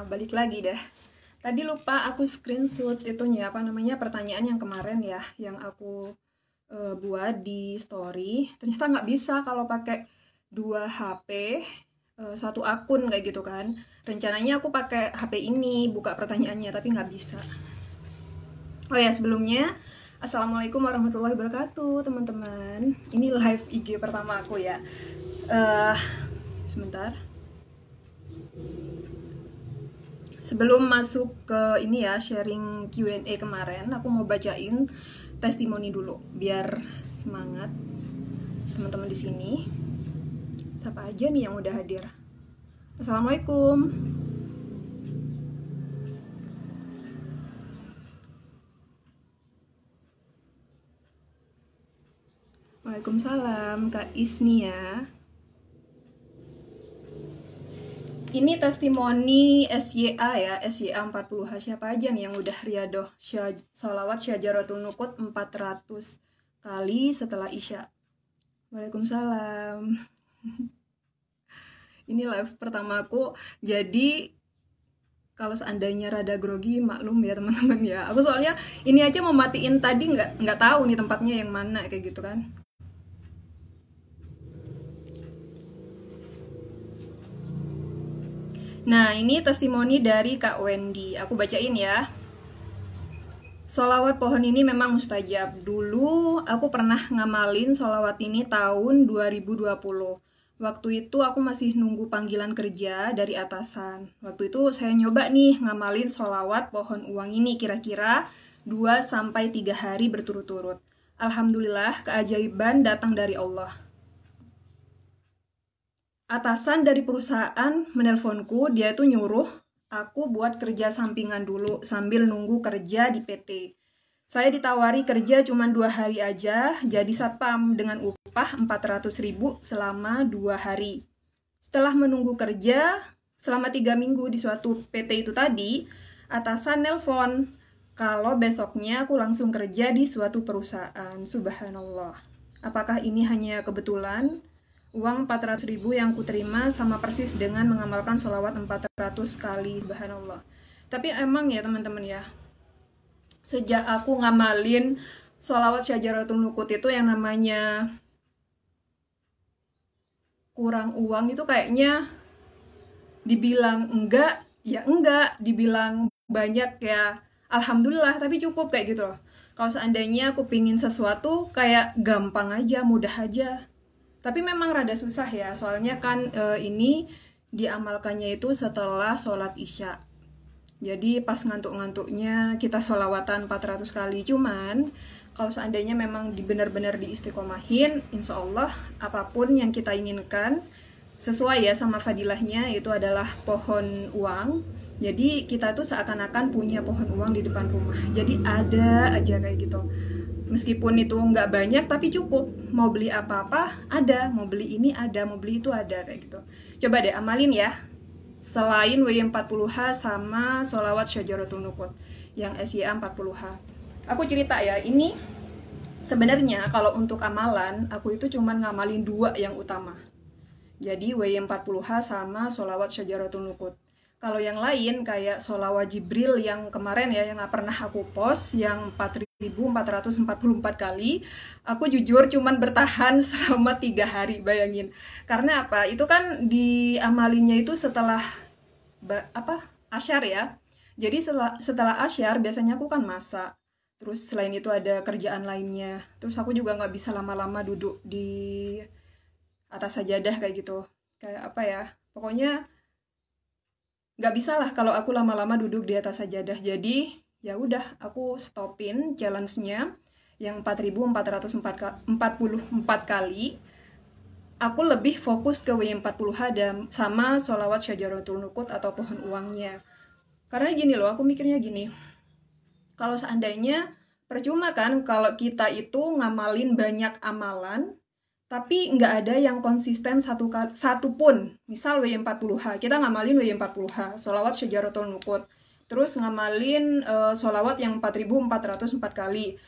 Balik lagi dah. Tadi lupa aku screenshot itunya apa namanya pertanyaan yang kemarin ya, yang aku buat di story. Ternyata nggak bisa kalau pakai dua HP, satu akun kayak gitu kan. Rencananya aku pakai HP ini buka pertanyaannya, tapi nggak bisa. Oh ya, sebelumnya Assalamualaikum warahmatullahi wabarakatuh teman-teman. Ini live IG pertama aku ya. Sebentar. Sebelum masuk ke ini ya, sharing Q&A kemarin, aku mau bacain testimoni dulu biar semangat teman-teman di sini. Siapa aja nih yang udah hadir? Assalamualaikum. Waalaikumsalam Kak Isnia. Ini testimoni SYA ya, SYA 40H. Siapa aja nih yang udah riadoh sholawat syajaratul nukut 400 kali setelah Isya? Waalaikumsalam. Ini live pertama aku, jadi kalau seandainya rada grogi maklum ya teman-teman ya. Aku soalnya ini aja mau matiin tadi nggak tahu nih tempatnya yang mana kayak gitu kan. Nah, ini testimoni dari Kak Wendy. Aku bacain ya. Sholawat pohon ini memang mustajab. Dulu aku pernah ngamalin sholawat ini tahun 2020. Waktu itu aku masih nunggu panggilan kerja dari atasan. Waktu itu saya nyoba nih ngamalin sholawat pohon uang ini kira-kira 2-3 hari berturut-turut. Alhamdulillah, keajaiban datang dari Allah. Atasan dari perusahaan menelponku, dia itu nyuruh aku buat kerja sampingan dulu sambil nunggu kerja di PT. Saya ditawari kerja cuma 2 hari aja, jadi satpam dengan upah 400.000 selama 2 hari. Setelah menunggu kerja selama 3 minggu di suatu PT itu tadi, atasan nelpon kalau besoknya aku langsung kerja di suatu perusahaan. Subhanallah. Apakah ini hanya kebetulan? Uang 400.000 yang kuterima sama persis dengan mengamalkan sholawat 400 kali, subhanallah. Tapi emang ya teman-teman ya, sejak aku ngamalin sholawat syajaratul nukut itu yang namanya kurang uang itu kayaknya dibilang enggak, ya enggak, dibilang banyak ya alhamdulillah, tapi cukup kayak gitu loh. Kalau seandainya aku pingin sesuatu kayak gampang aja, mudah aja. Tapi memang rada susah ya, soalnya kan ini diamalkannya itu setelah sholat Isya. Jadi pas ngantuk-ngantuknya kita sholawatan 400 kali. Cuman kalau seandainya memang benar-benar diistiqomahin, insya Allah apapun yang kita inginkan sesuai ya sama fadilahnya, itu adalah pohon uang. Jadi kita tuh seakan-akan punya pohon uang di depan rumah. Jadi ada aja kayak gitu. Meskipun itu nggak banyak tapi cukup. Mau beli apa-apa ada, mau beli ini ada, mau beli itu ada kayak gitu. Coba deh amalin ya. Selain WY40H sama sholawat syajaratul nukut yang SYA 40H. Aku cerita ya, ini sebenarnya kalau untuk amalan aku itu cuman ngamalin 2 yang utama. Jadi WY40H sama sholawat syajaratul nukut. Kalau yang lain kayak sholawat Jibril yang kemarin ya, yang gak pernah aku post, yang 4.444 kali, aku jujur cuman bertahan selama 3 hari, bayangin. Karena apa? Itu kan diamalinya itu setelah asyar ya. Jadi setelah asyar biasanya aku kan masak. Terus selain itu ada kerjaan lainnya. Terus aku juga gak bisa lama-lama duduk di atas sajadah kayak gitu. Kayak apa ya? Pokoknya nggak bisa lah kalau aku lama-lama duduk di atas sajadah. Jadi ya udah aku stopin challenge-nya yang 4.444 kali. Aku lebih fokus ke W40H dan sama sholawat syajaratul nukut atau pohon uangnya. Karena gini loh, aku mikirnya gini. Kalau seandainya percuma kan kalau kita itu ngamalin banyak amalan tapi nggak ada yang konsisten satu pun. Misal WY40H, kita ngamalin WY40H, sholawat syajaratul nukut. Terus ngamalin sholawat yang 4.404 kali.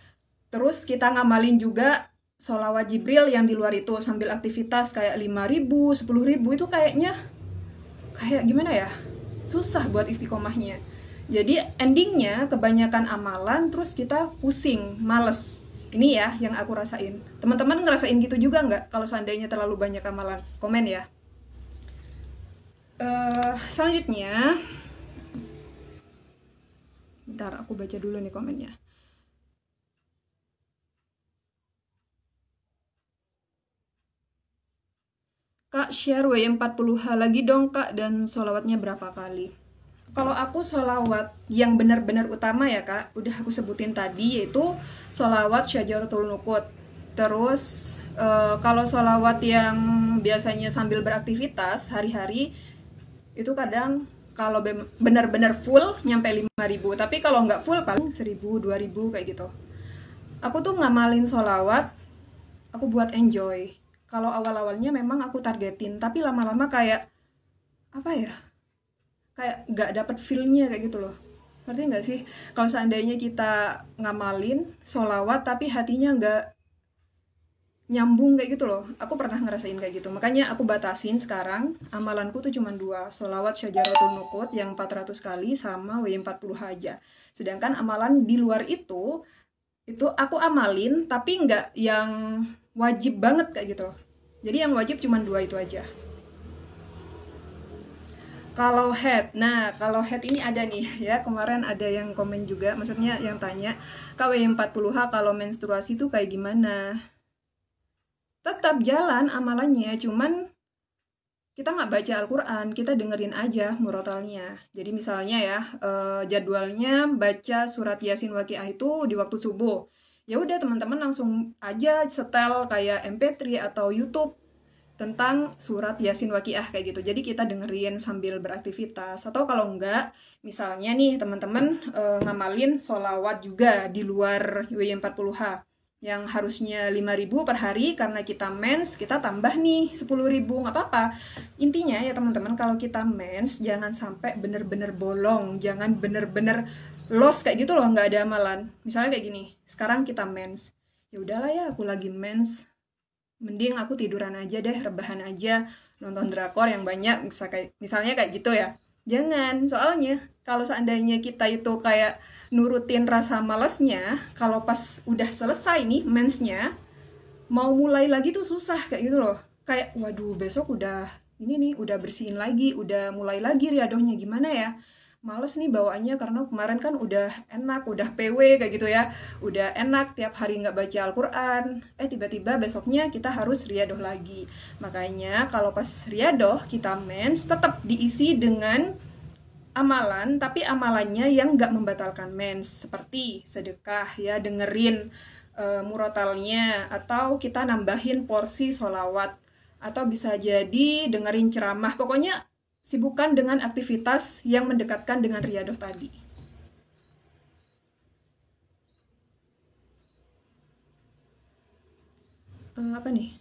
Terus kita ngamalin juga sholawat Jibril yang di luar itu sambil aktivitas kayak 5.000, 10.000, itu kayaknya kayak gimana ya? susah buat istiqomahnya. Jadi endingnya kebanyakan amalan terus kita pusing, males. Ini ya yang aku rasain. Teman-teman ngerasain gitu juga nggak kalau seandainya terlalu banyak amalan? Komen ya. Selanjutnya, bentar aku baca dulu nih komennya. Kak, share W40H lagi dong Kak, dan sholawatnya berapa kali? Kalau aku sholawat yang benar-benar utama ya Kak, udah aku sebutin tadi, yaitu sholawat Syajaratul Nuqut. Terus kalau sholawat yang biasanya sambil beraktivitas hari-hari, itu kadang kalau benar-benar full nyampe 5.000, tapi kalau nggak full paling 1.000, 2.000 kayak gitu. Aku tuh ngamalin sholawat, aku buat enjoy. Kalau awal-awalnya memang aku targetin, tapi lama-lama kayak apa ya, kayak nggak dapet feel-nya kayak gitu loh. Ngerti nggak sih? Kalau seandainya kita ngamalin sholawat tapi hatinya nggak nyambung kayak gitu loh. Aku pernah ngerasain kayak gitu. Makanya aku batasin sekarang, amalanku tuh cuma 2, sholawat Syajaratul Nuqut yang 400 kali sama W40 aja. Sedangkan amalan di luar itu aku amalin tapi nggak yang wajib banget kayak gitu loh. Jadi yang wajib cuma 2 itu aja. Kalau kalau head ini ada nih ya, kemarin ada yang komen juga, maksudnya yang tanya, KW40H kalau menstruasi tuh kayak gimana? Tetap jalan amalannya, cuman kita nggak baca Al-Quran, kita dengerin aja murotalnya. Jadi misalnya ya, jadwalnya baca surat Yasin Waqiah itu di waktu subuh. Ya udah teman-teman langsung aja setel kayak MP3 atau YouTube tentang surat Yasin Waqiah kayak gitu. Jadi kita dengerin sambil beraktivitas. Atau kalau enggak, misalnya nih teman-teman ngamalin sholawat juga di luar W40H yang harusnya 5.000 per hari, karena kita mens, kita tambah nih 10.000, nggak apa-apa. Intinya ya teman-teman, kalau kita mens jangan sampai bener-bener bolong, jangan bener-bener lost kayak gitu loh, nggak ada amalan. Misalnya kayak gini, sekarang kita mens, ya udahlah ya aku lagi mens, mending aku tiduran aja deh, rebahan aja, nonton drakor yang banyak, misalnya kayak gitu ya. Jangan, soalnya kalau seandainya kita itu kayak nurutin rasa malesnya, kalau pas udah selesai nih mensnya, mau mulai lagi tuh susah kayak gitu loh. Kayak waduh besok udah ini nih, udah bersihin lagi, udah mulai lagi riadohnya, gimana ya? Males nih bawaannya karena kemarin kan udah enak, udah PW kayak gitu ya, udah enak tiap hari nggak baca Al-Quran, tiba-tiba besoknya kita harus riadoh lagi. Makanya kalau pas riadoh kita mens tetap diisi dengan amalan, tapi amalannya yang nggak membatalkan mens, seperti sedekah ya, dengerin murotalnya, atau kita nambahin porsi sholawat, atau bisa jadi dengerin ceramah. Pokoknya sibukkan dengan aktivitas yang mendekatkan dengan riadoh tadi. Apa nih?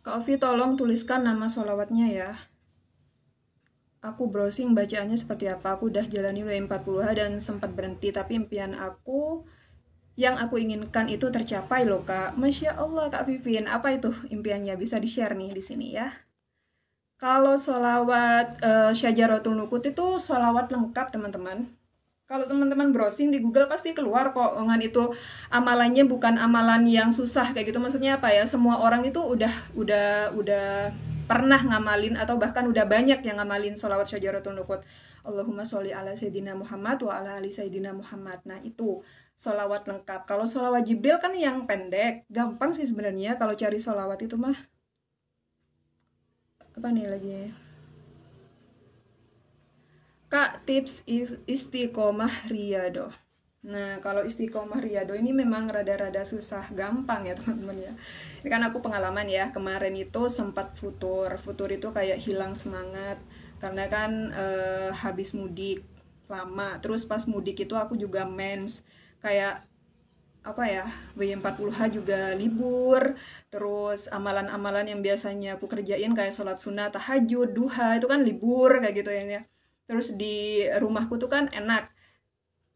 Kak Ovi tolong tuliskan nama sholawatnya ya. Aku browsing bacaannya seperti apa. Aku udah jalani W40H dan sempat berhenti, tapi impian aku yang aku inginkan itu tercapai loh Kak. Masya Allah Kak Vivin, apa itu impiannya? Bisa di-share nih di sini ya. Kalau sholawat Syajaratul Nuqut itu sholawat lengkap teman-teman. Kalau teman-teman browsing di Google pasti keluar kok dengan itu amalannya, bukan amalan yang susah kayak gitu. Maksudnya apa ya? Semua orang itu udah pernah ngamalin, atau bahkan udah banyak yang ngamalin sholawat Syajaratul Nuqut. Allahumma sholli ala Sayyidina Muhammad wa ala ali Sayyidina Muhammad. Nah itu sholawat lengkap. Kalau sholawat Jibril kan yang pendek, gampang sih sebenarnya kalau cari sholawat itu mah. Apa nih lagi? Kak, tips istiqomah riyadoh. Nah, kalau istiqomah riyadoh ini memang rada-rada susah, gampang ya teman-teman ya. Ini kan aku pengalaman ya, kemarin itu sempat futur. Futur itu kayak hilang semangat, karena kan habis mudik lama. Terus pas mudik itu aku juga mens, kayak apa ya, W40H juga libur, terus amalan-amalan yang biasanya aku kerjain kayak sholat sunnah, tahajud, duha, itu kan libur kayak gitu ya. Terus di rumahku tuh kan enak,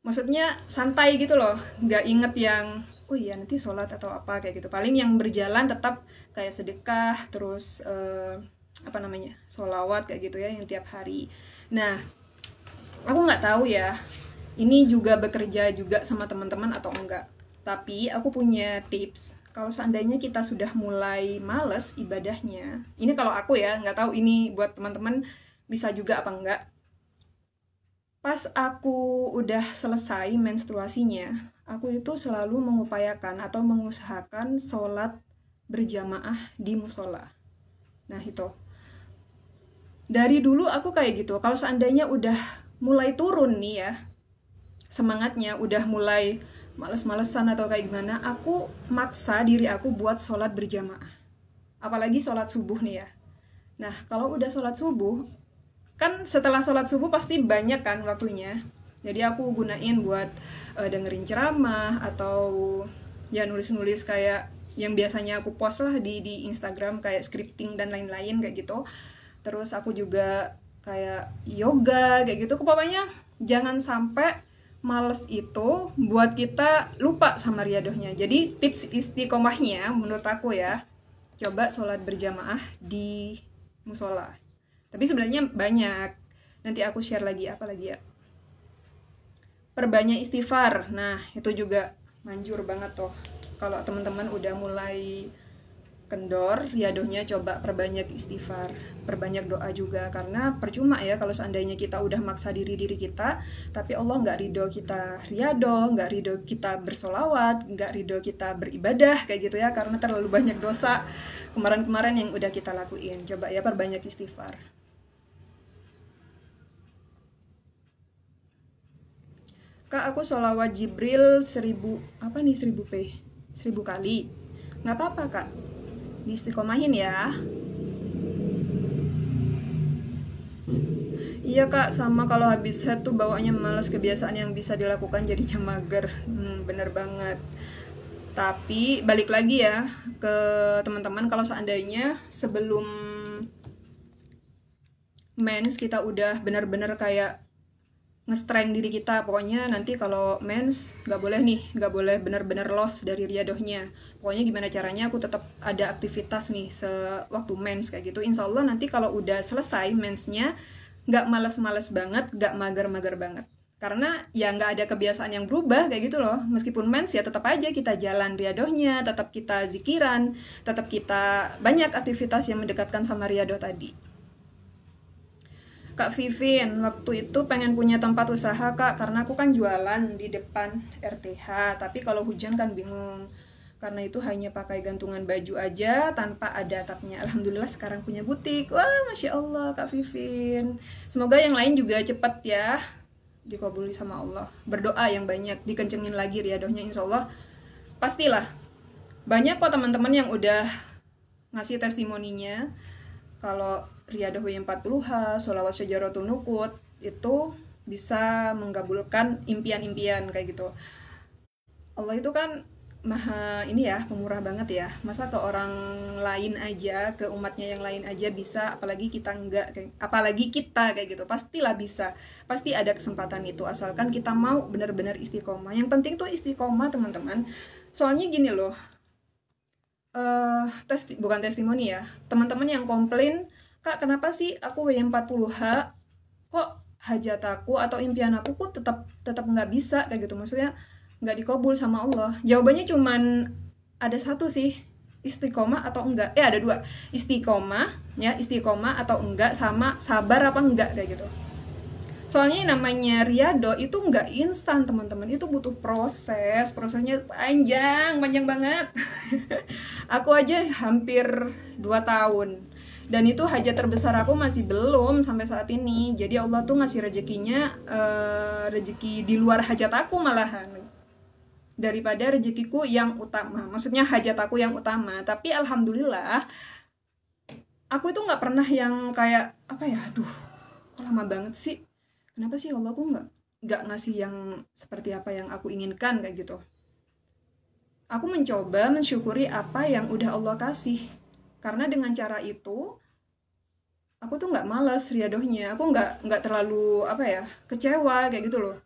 maksudnya santai gitu loh, nggak inget yang oh iya nanti sholat atau apa kayak gitu. Paling yang berjalan tetap kayak sedekah, terus apa namanya, sholawat kayak gitu ya yang tiap hari. Nah Aku nggak tahu ya, ini juga bekerja juga sama teman-teman atau enggak. Tapi aku punya tips. Kalau seandainya kita sudah mulai males ibadahnya, ini kalau aku ya, nggak tahu ini buat teman-teman bisa juga apa enggak. Pas aku udah selesai menstruasinya, aku itu selalu mengupayakan atau mengusahakan sholat berjamaah di musola. Nah itu, dari dulu aku kayak gitu. Kalau seandainya udah mulai turun nih ya, semangatnya udah mulai males-malesan atau kayak gimana, aku maksa diri aku buat sholat berjamaah. Apalagi sholat subuh nih ya. Nah, kalau udah sholat subuh, kan setelah sholat subuh pasti banyak kan waktunya. Jadi aku gunain buat dengerin ceramah atau ya nulis-nulis kayak yang biasanya aku post lah di Instagram kayak scripting dan lain-lain kayak gitu. Terus aku juga kayak yoga kayak gitu. Pokoknya jangan sampai males itu buat kita lupa sama riadohnya. Jadi tips istiqomahnya menurut aku ya, coba sholat berjamaah di musola. Tapi sebenarnya banyak. Nanti aku share lagi apa lagi ya. Perbanyak istighfar. Nah, itu juga manjur banget tuh. Kalau teman-teman udah mulai kendor, riadohnya coba perbanyak istighfar, perbanyak doa juga. Karena percuma ya kalau seandainya kita udah maksa diri kita, tapi Allah nggak ridho kita riado, nggak ridho kita bersolawat, nggak ridho kita beribadah kayak gitu ya, karena terlalu banyak dosa kemarin-kemarin yang udah kita lakuin. Coba ya perbanyak istighfar. Kak, aku sholawat Jibril 1000, apa nih 1000p? 1000 kali. Nggak apa-apa kak, diistiqomahin ya. Iya kak, sama kalau habis head tuh bawaannya malas, kebiasaan yang bisa dilakukan jadinya mager. Bener banget. Tapi balik lagi ya ke teman-teman, kalau seandainya sebelum mens kita udah bener-bener kayak nge-strength diri kita, pokoknya nanti kalau mens nggak boleh nih, nggak boleh bener-bener loss dari riadohnya. Pokoknya gimana caranya aku tetap ada aktivitas nih sewaktu mens kayak gitu. Insya Allah nanti kalau udah selesai mensnya nggak males-males banget, nggak mager-mager banget. Karena ya nggak ada kebiasaan yang berubah kayak gitu loh. Meskipun mens ya tetap aja kita jalan riadohnya, tetap kita zikiran, tetap kita banyak aktivitas yang mendekatkan sama riadoh tadi. Kak Vivin, waktu itu pengen punya tempat usaha kak, karena aku kan jualan di depan RTH, tapi kalau hujan kan bingung. Karena itu hanya pakai gantungan baju aja tanpa ada atapnya. Alhamdulillah sekarang punya butik. Wah, Masya Allah Kak Vivin. Semoga yang lain juga cepet ya dikabuli sama Allah. Berdoa yang banyak, dikencengin lagi riadohnya, insya Allah pastilah. Banyak kok teman-teman yang udah ngasih testimoninya kalau riadah W40H, sholawat syajaratul nukut itu bisa menggabulkan impian-impian kayak gitu. Allah itu kan maha ini ya, pemurah banget ya. Masa ke orang lain aja, ke umatnya yang lain aja bisa, apalagi kita enggak, apalagi kita kayak gitu. Pastilah bisa, pasti ada kesempatan itu, asalkan kita mau benar-benar istiqomah. Yang penting tuh istiqomah teman-teman. Soalnya gini loh, bukan testimoni ya, teman-teman yang komplain, kak kenapa sih aku W40H kok hajat aku atau impian aku kok tetap nggak bisa kayak gitu, maksudnya nggak dikabul sama Allah. Jawabannya cuman ada satu sih, istiqomah atau enggak. Ada dua, istiqomah ya, istiqomah atau enggak, sama sabar apa enggak kayak gitu. Soalnya namanya riado itu nggak instan teman-teman, itu butuh prosesnya panjang banget. Aku aja hampir 2 tahun, dan itu hajat terbesar aku masih belum sampai saat ini. Jadi Allah tuh ngasih rezekinya rezeki di luar hajat aku malahan, daripada rezekiku yang utama, maksudnya hajat aku yang utama. Tapi alhamdulillah aku itu nggak pernah yang kayak apa ya, aduh kok lama banget sih, kenapa sih Allah aku nggak ngasih yang seperti apa yang aku inginkan kayak gitu. Aku mencoba mensyukuri apa yang udah Allah kasih, karena dengan cara itu aku tuh nggak malas riadohnya, aku nggak terlalu apa ya, kecewa kayak gitu loh.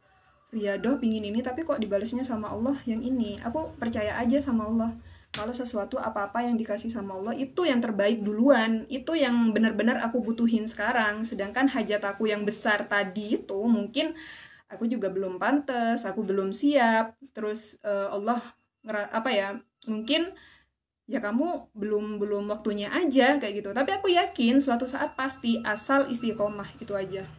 Riadoh pingin ini tapi kok dibalasnya sama Allah yang ini, aku percaya aja sama Allah. kalau sesuatu apa-apa yang dikasih sama Allah itu yang terbaik duluan, itu yang benar-benar aku butuhin sekarang. Sedangkan hajat aku yang besar tadi itu mungkin aku juga belum pantas, aku belum siap. Terus Allah apa ya? Mungkin ya kamu belum waktunya aja kayak gitu. Tapi aku yakin suatu saat pasti, asal istiqomah, itu aja.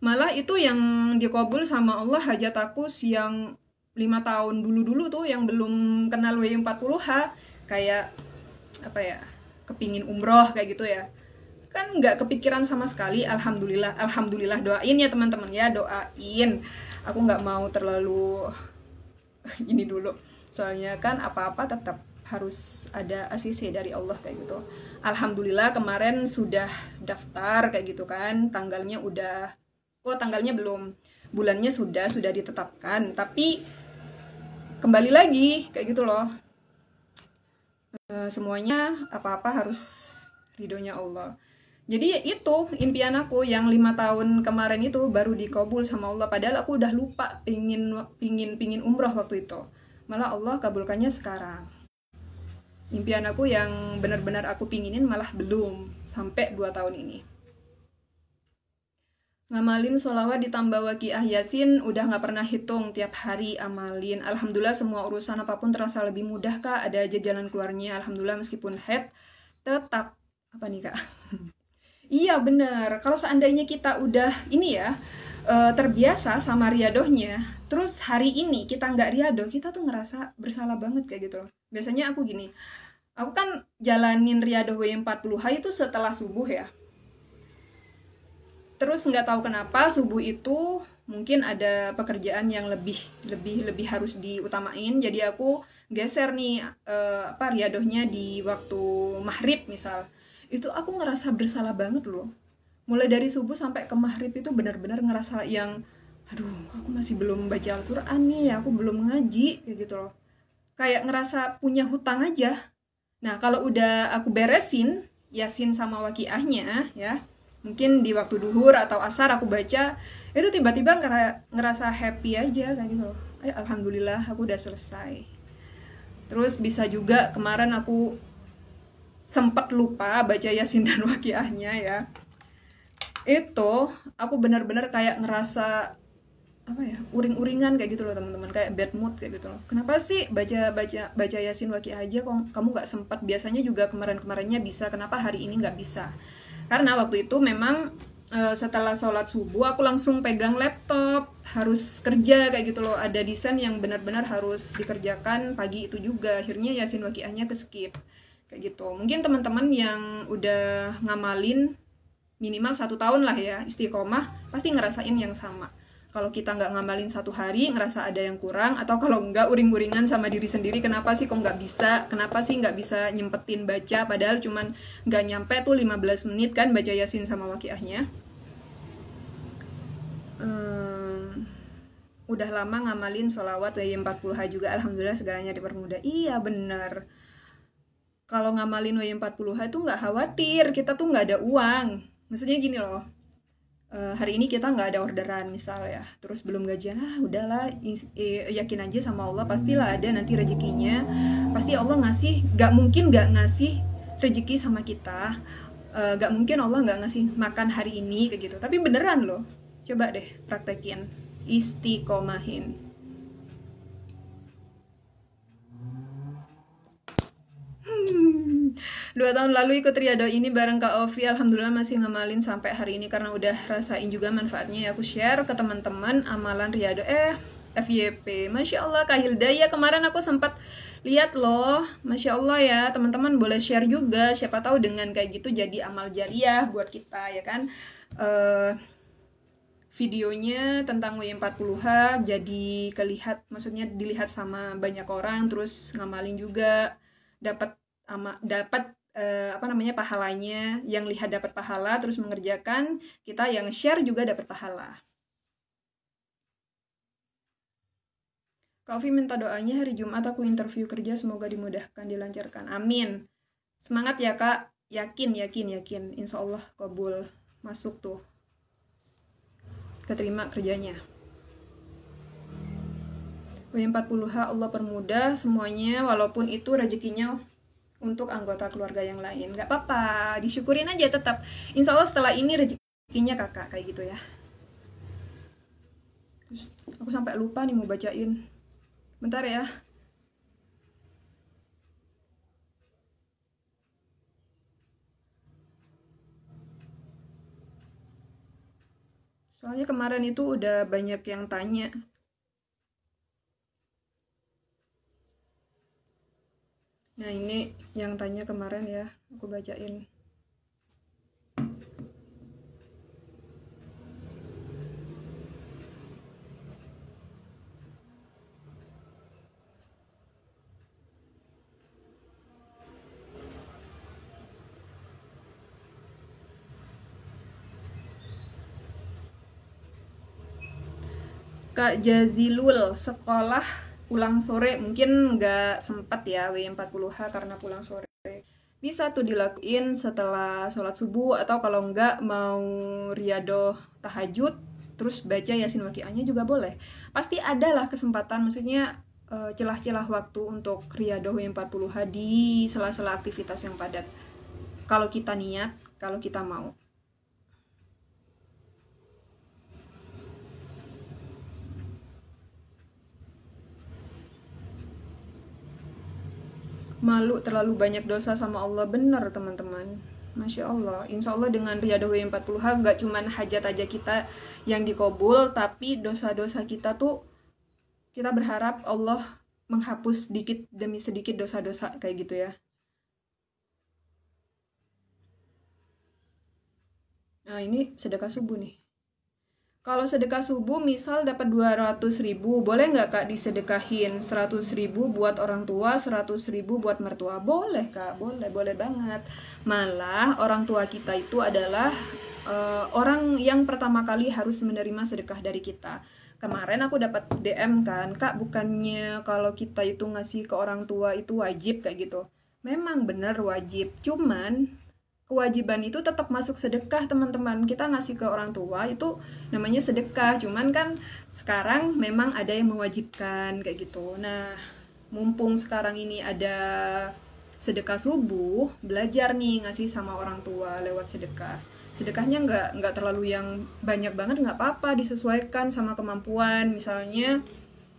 Malah itu yang dikabul sama Allah hajat aku yang 5 tahun dulu tuh yang belum kenal W40H, kayak apa ya, kepingin umroh kayak gitu ya, kan nggak kepikiran sama sekali. Alhamdulillah doain ya teman-teman ya, doain. Aku nggak mau terlalu ini dulu, soalnya kan apa-apa tetap harus ada ACC dari Allah kayak gitu. Alhamdulillah kemarin sudah daftar kayak gitu kan, tanggalnya udah, tanggalnya belum, bulannya sudah ditetapkan, tapi kembali lagi kayak gitu loh. Semuanya apa-apa harus ridhonya Allah. Jadi itu impian aku yang 5 tahun kemarin itu baru dikabul sama Allah, padahal aku udah lupa pingin umroh waktu itu. Malah Allah kabulkannya sekarang. Impian aku yang benar-benar aku pinginin malah belum sampai 2 tahun ini. Ngamalin sholawat ditambah waqiah yasin, udah gak pernah hitung, tiap hari amalin. Alhamdulillah semua urusan apapun terasa lebih mudah kak, ada aja jalan keluarnya. Alhamdulillah meskipun head, tetap, apa nih kak? Iya bener, kalau seandainya kita udah ini ya, terbiasa sama riadohnya, terus hari ini kita nggak riadoh, kita tuh ngerasa bersalah banget kayak gitu loh. Biasanya aku gini, aku kan jalanin riadoh W40H itu setelah subuh ya. Terus nggak tahu kenapa subuh itu mungkin ada pekerjaan yang lebih harus diutamain, jadi aku geser nih riadohnya di waktu maghrib misal. Itu aku ngerasa bersalah banget loh. Mulai dari subuh sampai ke maghrib itu benar-benar ngerasa yang aduh, aku masih belum baca Al-Quran nih, aku belum ngaji kayak gitu loh. Kayak ngerasa punya hutang aja. Nah, kalau udah aku beresin yasin sama waqiahnya ya, mungkin di waktu duhur atau asar aku baca, itu tiba-tiba ngerasa happy aja kayak gitu loh. Alhamdulillah aku udah selesai. Terus bisa juga kemarin aku sempat lupa baca yasin dan waqiahnya ya. Itu aku benar-benar kayak ngerasa apa ya, uring-uringan kayak gitu loh teman-teman, kayak bad mood kayak gitu loh. Kenapa sih baca yasin waqiah aja kok kamu nggak sempat, biasanya juga kemarinnya bisa, kenapa hari ini nggak bisa? Karena waktu itu memang setelah sholat subuh aku langsung pegang laptop, harus kerja kayak gitu loh, ada desain yang benar-benar harus dikerjakan pagi itu juga, akhirnya yasin waqiahnya ke skip kayak gitu. Mungkin teman-teman yang udah ngamalin minimal 1 tahun lah ya istiqomah pasti ngerasain yang sama. Kalau kita nggak ngamalin 1 hari ngerasa ada yang kurang, atau kalau nggak uring-uringan sama diri sendiri, kenapa sih kok nggak bisa, kenapa sih nggak bisa nyempetin baca, padahal cuman nggak nyampe tuh 15 menit kan baca yasin sama waqiahnya. Udah lama ngamalin sholawat W40H juga, alhamdulillah segalanya dipermudah. Iya bener, kalau ngamalin W40H itu nggak khawatir, kita tuh nggak ada uang. Maksudnya gini loh, hari ini kita nggak ada orderan misal ya, terus belum gajian, udahlah yakin aja sama Allah, pastilah ada nanti rezekinya, pasti Allah ngasih, nggak mungkin nggak ngasih rezeki sama kita, nggak mungkin Allah nggak ngasih makan hari ini kayak gitu. Tapi beneran loh, coba deh praktekin, istiqomahin. 2 tahun lalu ikut riado ini bareng Kak Ovi, alhamdulillah masih ngamalin sampai hari ini karena udah rasain juga manfaatnya ya. Aku share ke teman-teman amalan riado FYP. Masya Allah Kak Hilda ya, kemarin aku sempat lihat loh, Masya Allah ya teman-teman, boleh share juga, siapa tahu dengan kayak gitu jadi amal jariah buat kita ya kan. Videonya tentang W40H jadi maksudnya dilihat sama banyak orang, terus ngamalin juga dapat pahalanya, yang lihat dapat pahala, terus mengerjakan, kita yang share juga dapat pahala. Kak Ovi minta doanya hari Jumat aku interview kerja, semoga dimudahkan, dilancarkan, amin. Semangat ya Kak, yakin, insya Allah kabul, masuk tuh, keterima kerjanya. W40H Allah permudah semuanya, walaupun itu rezekinya untuk anggota keluarga yang lain. Gak apa-apa, disyukurin aja tetap. Insya Allah setelah ini rezekinya kakak, kayak gitu ya. Terus, aku sampai lupa nih mau bacain. Bentar ya. Soalnya kemarin itu udah banyak yang tanya. Nah ini yang tanya kemarin ya, aku bacain. Kak Jazilul, sekolah pulang sore, mungkin nggak sempat ya W40H karena pulang sore. Bisa tuh dilakuin setelah sholat subuh, atau kalau nggak mau riadoh tahajud, terus baca Yasin Waqiahnya juga boleh. Pasti ada lah kesempatan, maksudnya celah-celah waktu untuk riadoh W40H di sela-sela aktivitas yang padat. Kalau kita niat, kalau kita mau. Malu terlalu banyak dosa sama Allah, bener teman-teman. Masya Allah, insya Allah dengan riadah W40H gak cuman hajat aja kita yang dikabul, tapi dosa-dosa kita tuh kita berharap Allah menghapus sedikit demi sedikit dosa-dosa kayak gitu ya. Nah ini sedekah subuh nih. Kalau sedekah subuh misal dapat 200.000, boleh nggak Kak disedekahin 100.000 buat orang tua, 100.000 buat mertua? Boleh Kak, boleh banget. Malah orang tua kita itu adalah orang yang pertama kali harus menerima sedekah dari kita. Kemarin aku dapat DM kan, Kak bukannya kalau kita itu ngasih ke orang tua itu wajib kayak gitu. Memang bener wajib, cuman kewajiban itu tetap masuk sedekah teman-teman. Kita ngasih ke orang tua itu namanya sedekah, cuman kan sekarang memang ada yang mewajibkan kayak gitu. Nah mumpung sekarang ini ada sedekah subuh, belajar nih ngasih sama orang tua lewat sedekah. Sedekahnya nggak terlalu yang banyak banget, nggak apa-apa, disesuaikan sama kemampuan. Misalnya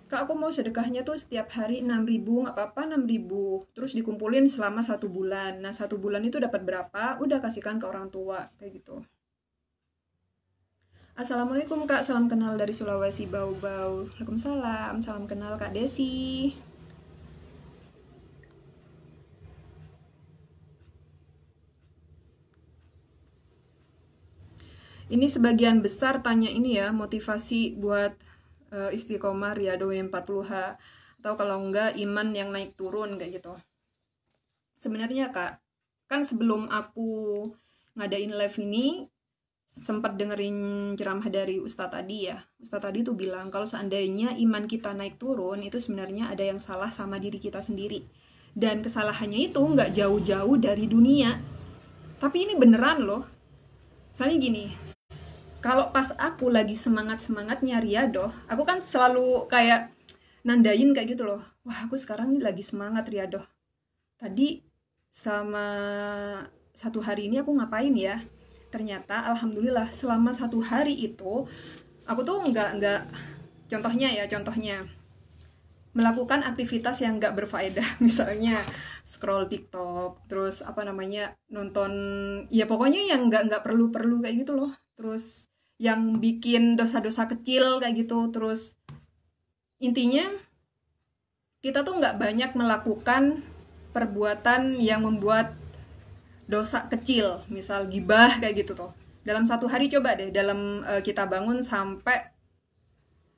Kak aku mau sedekahnya tuh setiap hari 6.000, nggak apa-apa 6.000. Terus dikumpulin selama 1 bulan. Nah 1 bulan itu dapat berapa? Udah kasihkan ke orang tua kayak gitu. Assalamualaikum Kak, salam kenal dari Sulawesi Bau-Bau. Waalaikumsalam, salam kenal Kak Desi. Ini sebagian besar tanya ini ya, motivasi buat istiqomah riadoh 40H, atau kalau enggak iman yang naik turun kayak gitu. Sebenarnya Kak, kan sebelum aku ngadain live ini sempat dengerin ceramah dari Ustadz tadi ya. Ustadz tadi tuh bilang kalau seandainya iman kita naik turun, itu sebenarnya ada yang salah sama diri kita sendiri. Dan kesalahannya itu nggak jauh-jauh dari dunia. Tapi ini beneran loh. Soalnya gini, kalau pas aku lagi semangat-semangatnya riadoh, aku kan selalu kayak nandain kayak gitu loh. Wah aku sekarang ini lagi semangat riadoh. Tadi sama 1 hari ini aku ngapain ya? Ternyata alhamdulillah selama 1 hari itu aku tuh nggak contohnya melakukan aktivitas yang nggak berfaedah, misalnya scroll TikTok, terus nonton, ya pokoknya yang nggak perlu kayak gitu loh, terus yang bikin dosa-dosa kecil kayak gitu. Terus intinya kita tuh nggak banyak melakukan perbuatan yang membuat dosa kecil, misal gibah kayak gitu tuh. Dalam 1 hari coba deh, dalam kita bangun sampai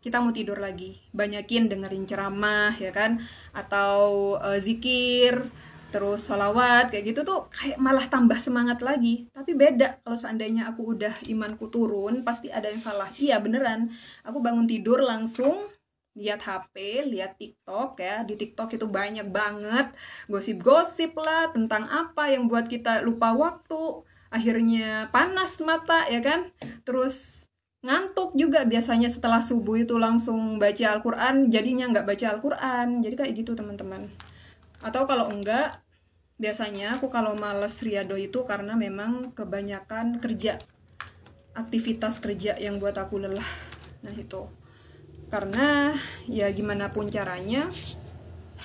kita mau tidur lagi, banyakin dengerin ceramah ya kan, atau zikir, terus sholawat kayak gitu tuh kayak malah tambah semangat lagi. Tapi beda kalau seandainya aku udah imanku turun, pasti ada yang salah. Iya beneran, aku bangun tidur langsung lihat HP, lihat TikTok ya. Di TikTok itu banyak banget gosip-gosip lah tentang apa yang buat kita lupa waktu, akhirnya panas mata ya kan. Terus ngantuk juga biasanya setelah subuh itu langsung baca Al-Quran, jadinya nggak baca Al-Quran. Jadi kayak gitu teman-teman. Atau kalau enggak, biasanya aku kalau males riado itu karena memang kebanyakan kerja, aktivitas kerja yang buat aku lelah. Nah itu, karena ya gimana pun caranya,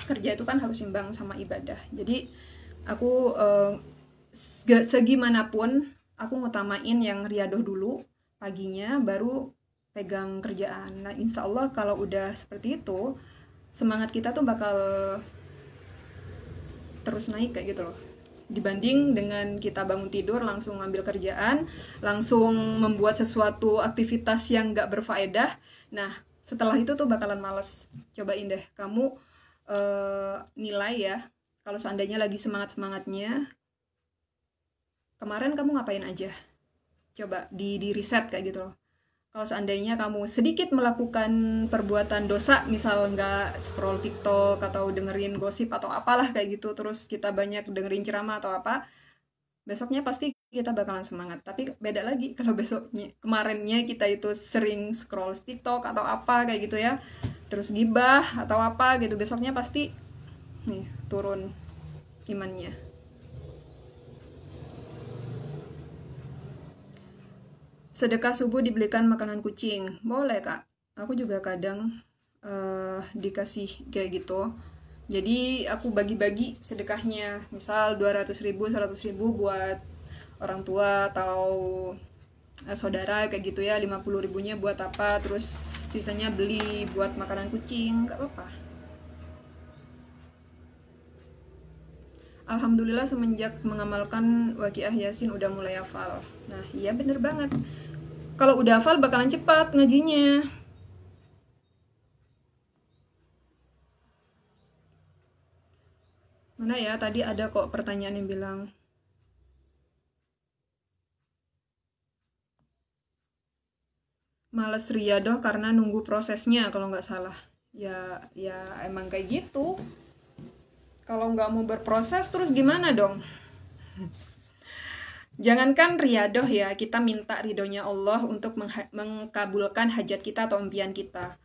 kerja itu kan harus imbang sama ibadah. Jadi aku segimanapun aku ngutamain yang riadoh dulu paginya, baru pegang kerjaan. Nah insya Allah kalau udah seperti itu, semangat kita tuh bakal terus naik kayak gitu loh, dibanding dengan kita bangun tidur langsung ngambil kerjaan, langsung membuat sesuatu aktivitas yang gak berfaedah. Nah setelah itu tuh bakalan males. Cobain deh kamu nilai ya, kalau seandainya lagi semangat-semangatnya kemarin kamu ngapain aja, coba di riset kayak gitu loh. Kalau seandainya kamu sedikit melakukan perbuatan dosa, misal nggak scroll TikTok atau dengerin gosip atau apalah kayak gitu, terus kita banyak dengerin ceramah atau apa, besoknya pasti kita bakalan semangat. Tapi beda lagi kalau besoknya, kemarinnya kita itu sering scroll TikTok atau apa kayak gitu ya, terus gibah atau apa gitu, besoknya pasti nih turun imannya. Sedekah subuh dibelikan makanan kucing, boleh kak. Aku juga kadang dikasih kayak gitu. Jadi aku bagi-bagi sedekahnya, misal 200.000, 100.000 buat orang tua atau saudara kayak gitu ya, 50.000-nya buat apa, terus sisanya beli buat makanan kucing, gak apa-apa. Alhamdulillah semenjak mengamalkan Waqiah Yasin udah mulai hafal. Nah iya bener banget, kalau udah hafal bakalan cepat ngajinya. Mana ya, tadi ada kok pertanyaan yang bilang males riadoh karena nunggu prosesnya kalau nggak salah. Ya emang kayak gitu. Kalau nggak mau berproses terus gimana dong? Jangankan riadoh ya, kita minta ridhonya Allah untuk mengkabulkan hajat kita atau impian kita.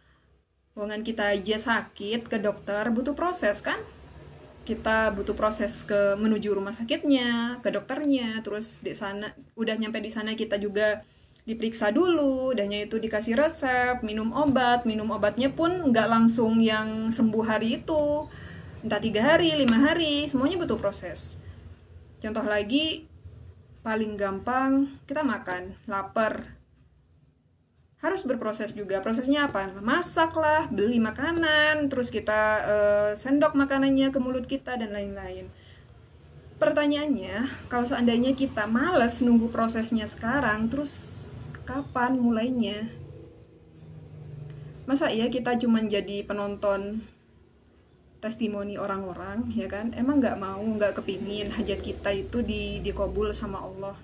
Wongan kita aja sakit ke dokter butuh proses kan? Kita butuh proses ke menuju rumah sakitnya, ke dokternya, terus di sana udah nyampe di sana kita juga diperiksa dulu, udahnya itu dikasih resep, minum obatnya pun nggak langsung yang sembuh hari itu, entah 3 hari, 5 hari, semuanya butuh proses. Contoh lagi, paling gampang kita makan, lapar, harus berproses juga. Prosesnya apa? Masak lah, beli makanan, terus kita sendok makanannya ke mulut kita dan lain-lain. Pertanyaannya, kalau seandainya kita males nunggu prosesnya sekarang, terus kapan mulainya? Masa iya kita cuma jadi penonton testimoni orang-orang, ya kan? Emang nggak kepingin hajat kita itu dikabul sama Allah.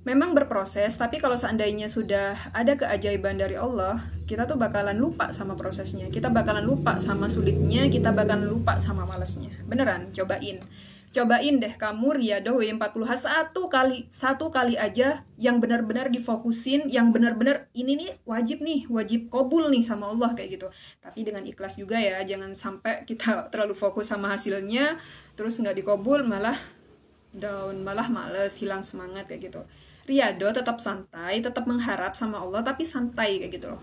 Memang berproses, tapi kalau seandainya sudah ada keajaiban dari Allah, kita tuh bakalan lupa sama prosesnya, kita bakalan lupa sama sulitnya, kita bakalan lupa sama malesnya. Beneran, cobain deh kamu riadoh W40H satu kali aja, yang benar-benar difokusin, yang benar-benar ini nih wajib kabul nih sama Allah kayak gitu. Tapi dengan ikhlas juga ya, jangan sampai kita terlalu fokus sama hasilnya, terus nggak dikabul malah down, malah males, hilang semangat kayak gitu. Riado tetap santai, tetap mengharap sama Allah, tapi santai kayak gitu loh.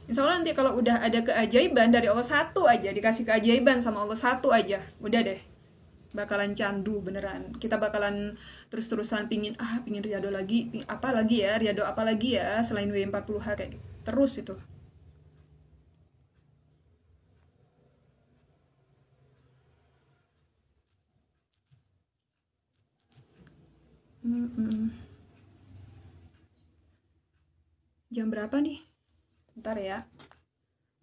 Insya Allah nanti kalau udah ada keajaiban dari Allah satu aja, dikasih keajaiban sama Allah satu aja, udah deh, bakalan candu beneran. Kita bakalan terus-terusan pingin riado lagi, apa lagi ya selain W40H kayak gitu. Terus itu. Jam berapa nih? Bentar ya.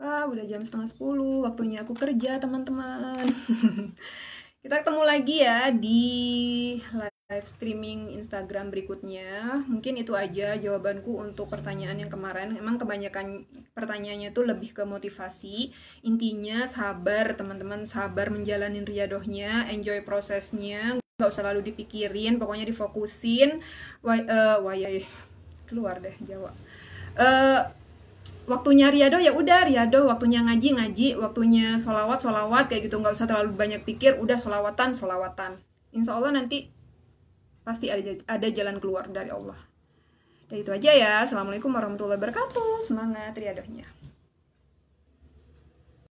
Udah jam 9:30, waktunya aku kerja teman-teman. Kita ketemu lagi ya di live streaming Instagram berikutnya. Mungkin itu aja jawabanku untuk pertanyaan yang kemarin. Emang kebanyakan pertanyaannya itu lebih ke motivasi. Intinya sabar teman-teman, sabar menjalanin riadohnya, enjoy prosesnya. nggak usah lalu dipikirin, pokoknya difokusin. Wayai keluar deh Jawa. Waktunya riado ya udah riado, waktunya ngaji ngaji, waktunya solawat kayak gitu, nggak usah terlalu banyak pikir, udah solawatan. Insya Allah nanti pasti ada jalan keluar dari Allah. Dan itu aja ya. Assalamualaikum warahmatullahi wabarakatuh. Semangat riadohnya.